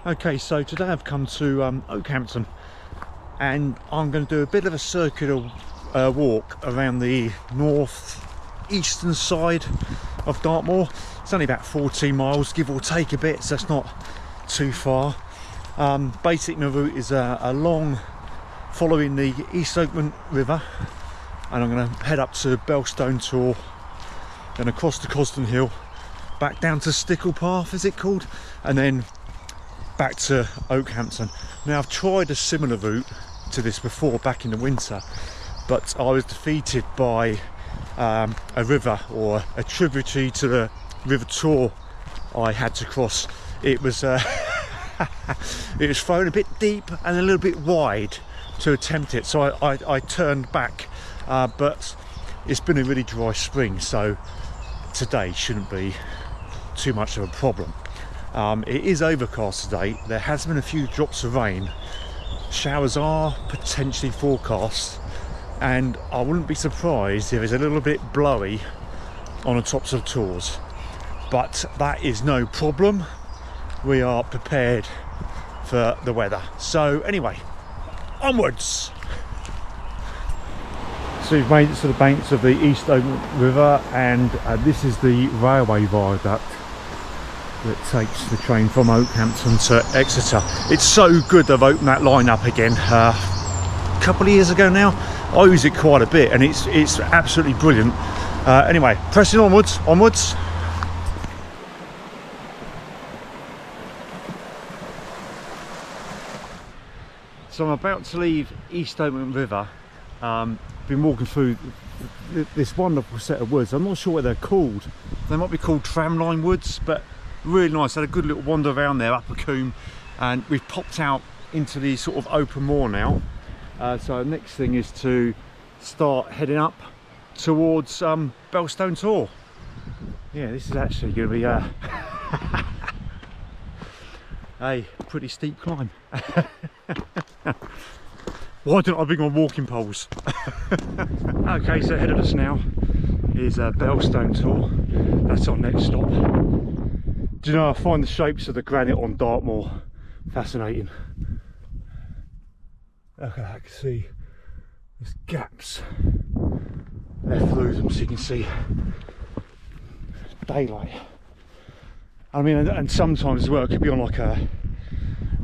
Okay, so today I've come to Okehampton, and I'm going to do a bit of a circular walk around the north eastern side of Dartmoor. It's only about 14 miles, give or take a bit, so it's not too far. Basically my route is a long following the East Okement River, and I'm going to head up to Bellstone Tor, then across to Cosdon Hill, back down to Sticklepath, is it called, and then back to Okehampton. Now I've tried a similar route to this before back in the winter, but I was defeated by a river, or a tributary to the River Tor I had to cross. It was it was thrown a bit deep and a little bit wide to attempt it, so I turned back, but it's been a really dry spring, so today shouldn't be too much of a problem. It is overcast today. There has been a few drops of rain. Showers are potentially forecast, and I wouldn't be surprised if it's a little bit blowy on the tops of Tors, but that is no problem. We are prepared for the weather. So anyway, onwards. So we've made it to the banks of the East Okement River, and this is the railway viaduct that takes the train from Okehampton to Exeter. It's so good they've opened that line up again. A couple of years ago now, I use it quite a bit, and it's absolutely brilliant. Anyway, pressing onwards. So I'm about to leave East Okement River. Been walking through this wonderful set of woods. I'm not sure what they're called. They might be called tramline woods, but really nice. Had a good little wander around there up a coombe, and we've popped out into the sort of open moor now. So the next thing is to start heading up towards Bellstone Tor. Yeah, this is actually going to be a pretty steep climb. Why don't I bring on walking poles? Okay, so ahead of us now is Bellstone Tor. That's our next stop. Do you know, I find the shapes of the granite on Dartmoor fascinating. Look at that, I can see there's gaps left through them, so you can see daylight. I mean, and sometimes as well, it could be on like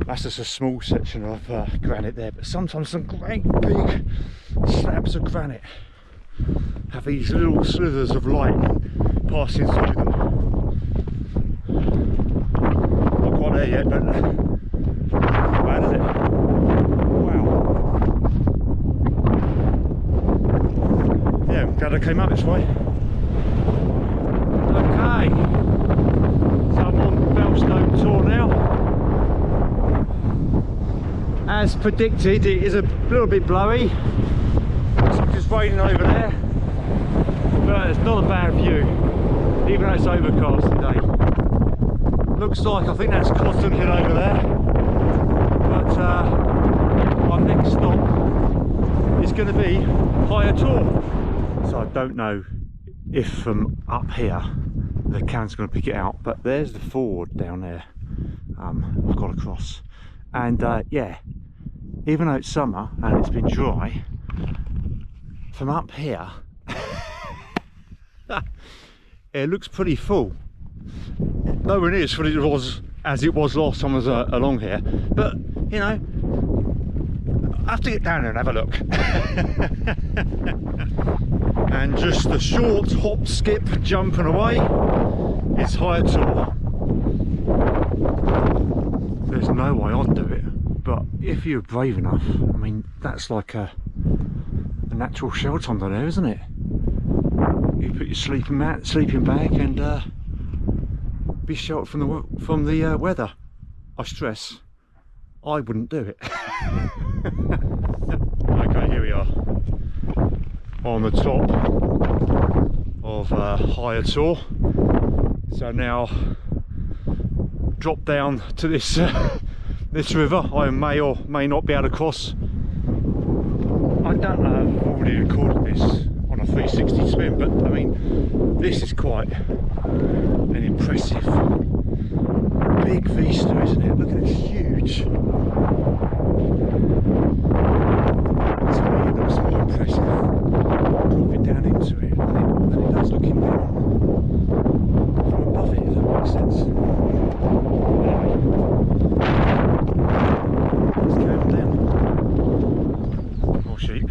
that's just a small section of granite there, but sometimes some great big slabs of granite have these little slithers of light passing through them. Not quite there yet, but not bad, is it? Wow. Yeah, I'm glad I came up this way. Okay, so I'm on Bellstone Tor now. As predicted, it is a little bit blowy. Looks like it's raining over there, but it's not a bad view, even though it's overcast today. Looks like, I think that's Cosdon Hill over there, but our next stop is going to be Higher Tor. So I don't know if from up here the camera's going to pick it out, but there's the ford down there. I've got to cross, and yeah, even though it's summer and it's been dry, from up here it looks pretty full. Nowhere near as full as it was last time I was along here, but you know, I have to get down there and have a look. And just a short hop, skip, jump and away is Higher Tor. There's no way I'd do it, but if you're brave enough, I mean, that's like a natural shelter under there, isn't it? You put your sleeping mat, sleeping bag, and be sheltered from the weather. I stress, I wouldn't do it. Okay, here we are on the top of Higher Tor. So now drop down to this this river. I may or may not be able to cross. I don't know, I've already recorded this on a 360 spin, but I mean, this is quite an impressive big vista, isn't it? Look at it, it's huge. To me it looks more impressive dropping down into it than it does looking down from above it, if that makes sense. Anyway, let's go down. More sheep.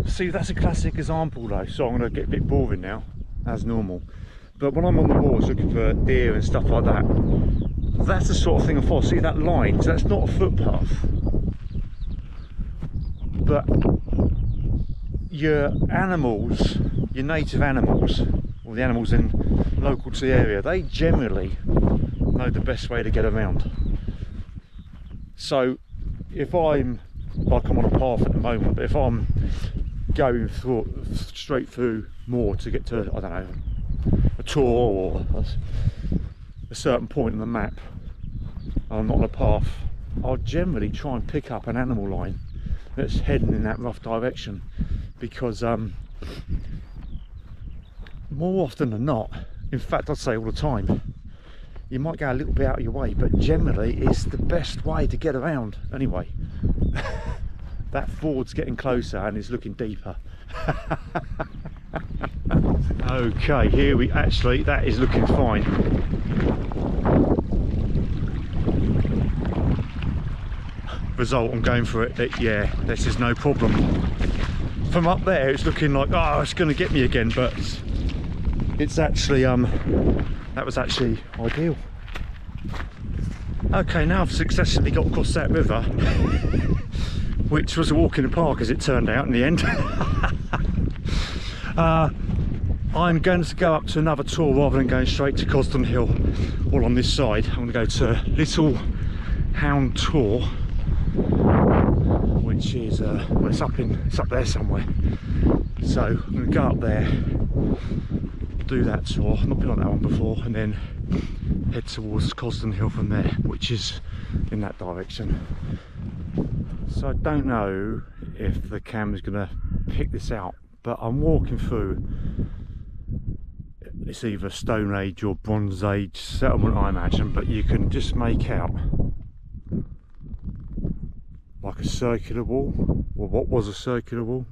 See, that's a classic example though, so I'm going to get a bit boring now, as normal. But when I'm on the moors looking for deer and stuff like that, that's the sort of thing I follow. See that line? So that's not a footpath. But your animals, your native animals, or the animals in local to the area, they generally know the best way to get around. So if I'm, like I'm on a path at the moment, but if I'm going straight through moor to get to, I don't know, a tor or a certain point on the map, and I'm not on a path, I'll generally try and pick up an animal line that's heading in that rough direction, because more often than not, in fact I'd say all the time, you might go a little bit out of your way, but generally it's the best way to get around anyway. That ford's getting closer and it's looking deeper. Okay, here we actually, that is looking fine. Result, I'm going for it. Yeah, this is no problem. From up there it's looking like, oh, it's going to get me again, but it's actually that was actually ideal. Okay, now I've successfully got across that river, which was a walk in the park as it turned out in the end. I'm going to go up to another tor rather than going straight to Cosdon Hill all on this side. I'm going to go to Higher Hound Tor, which is well, it's up there somewhere. So I'm going to go up there, do that tour, not been on that one before, and then head towards Cosdon Hill from there, which is in that direction. So I don't know if the camera's going to pick this out, but I'm walking through, it's either Stone Age or Bronze Age settlement I imagine, but you can just make out like a circular wall, or what was a circular wall.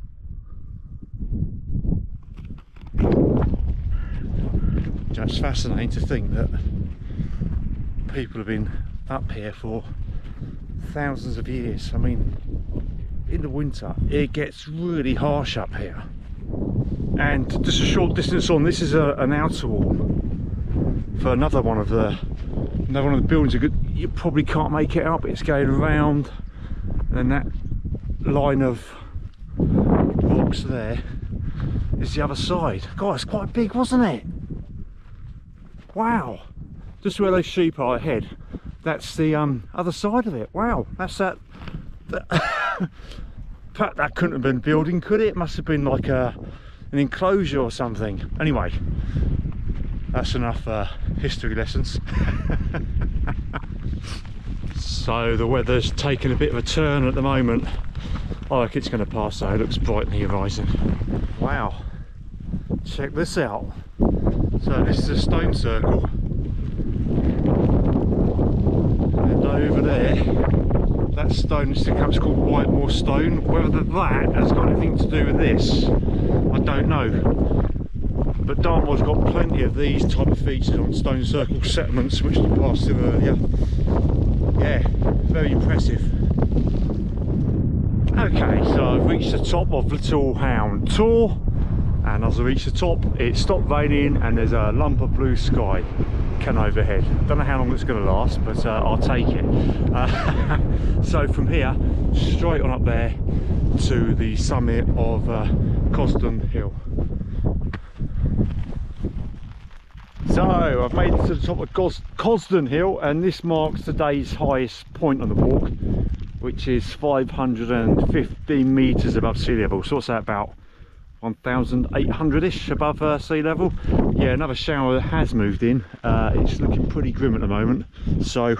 It's fascinating to think that people have been up here for thousands of years. I mean, in the winter it gets really harsh up here, and just a short distance on, this is an outer wall for another one of the buildings. You probably can't make it out, but it's going around, and that line of rocks there is the other side. God, it's quite big, wasn't it? Wow, just where those sheep are ahead, that's the other side of it. Wow, that's that that couldn't have been a building, could it? It must have been like an enclosure or something. Anyway, that's enough history lessons. So the weather's taken a bit of a turn at the moment. I like it's going to pass though, it looks bright in the horizon. Wow, check this out. So this is a stone circle, and over there, that stone Sticklepath is called Whitemore Stone. Whether that has got anything to do with this, I don't know. But Dartmoor's got plenty of these type of features on stone circle settlements, which we passed through earlier. Yeah, very impressive. Okay, so I've reached the top of Higher Hound Tor, and as I reach the top it stopped raining and there's a lump of blue sky can overhead. Don't know how long it's going to last, but I'll take it. So from here straight on up there to the summit of Cosdon Hill. So I've made it to the top of Cosdon Hill, and this marks today's highest point on the walk, which is 515 metres above sea level. So what's that, about 1,800-ish above sea level? Yeah, another shower has moved in. It's looking pretty grim at the moment. So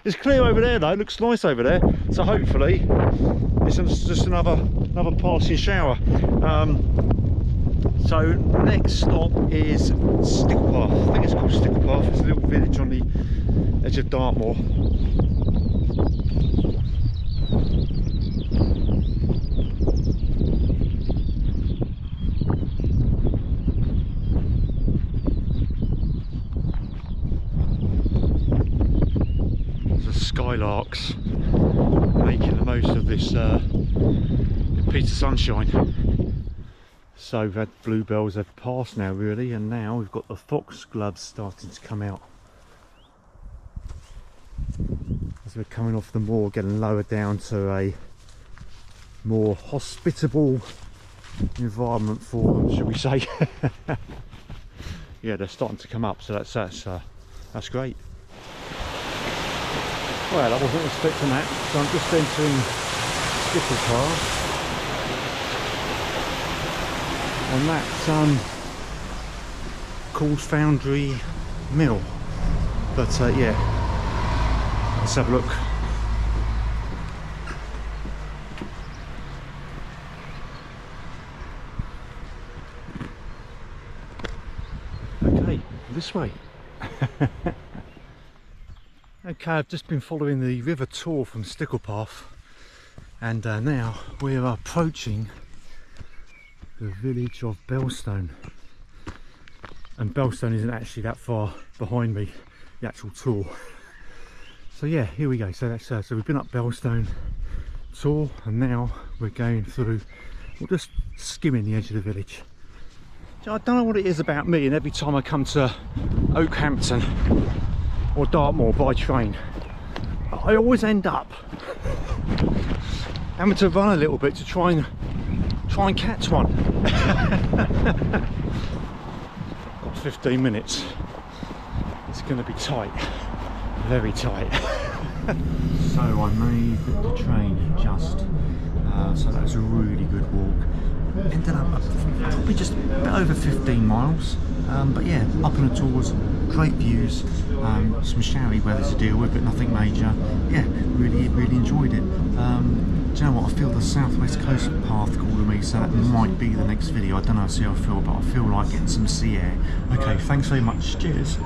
it's clear over there though, it looks nice over there. So hopefully it's just another passing shower. So next stop is Sticklepath. I think it's called Sticklepath. It's a little village on the edge of Dartmoor. The skylarks making the most of this piece of sunshine. So we've had bluebells have passed now really, and now we've got the foxgloves starting to come out as we're coming off the moor, getting lower down to a more hospitable environment for them, should we say. Yeah, they're starting to come up, so that's great. Well, I wasn't expecting that, so I'm just entering Sticklepath, and that's called Foundry Mill. But yeah, let's have a look. Okay, this way. Okay, I've just been following the River Tor from Sticklepath, and now we're approaching the village of Bellstone. And Bellstone isn't actually that far behind me, the actual Tor. So yeah, here we go. So that's so we've been up Bellstone Tor, and now we're going through, we're just skimming the edge of the village. I don't know what it is about me, and every time I come to Okehampton or Dartmoor by train, I always end up having to run a little bit to try and catch one. Got 15 minutes. It's going to be tight, very tight. So I made the train just, so that was a really good walk. Ended up probably just a bit over 15 miles, but yeah, up on the Tors, great views, some showery weather to deal with, but nothing major. Yeah, really enjoyed it. Do you know what, I feel the southwest coast path calling me, so that might be the next video. I don't know, see how I feel, but I feel like getting some sea air. Okay, thanks very much, cheers.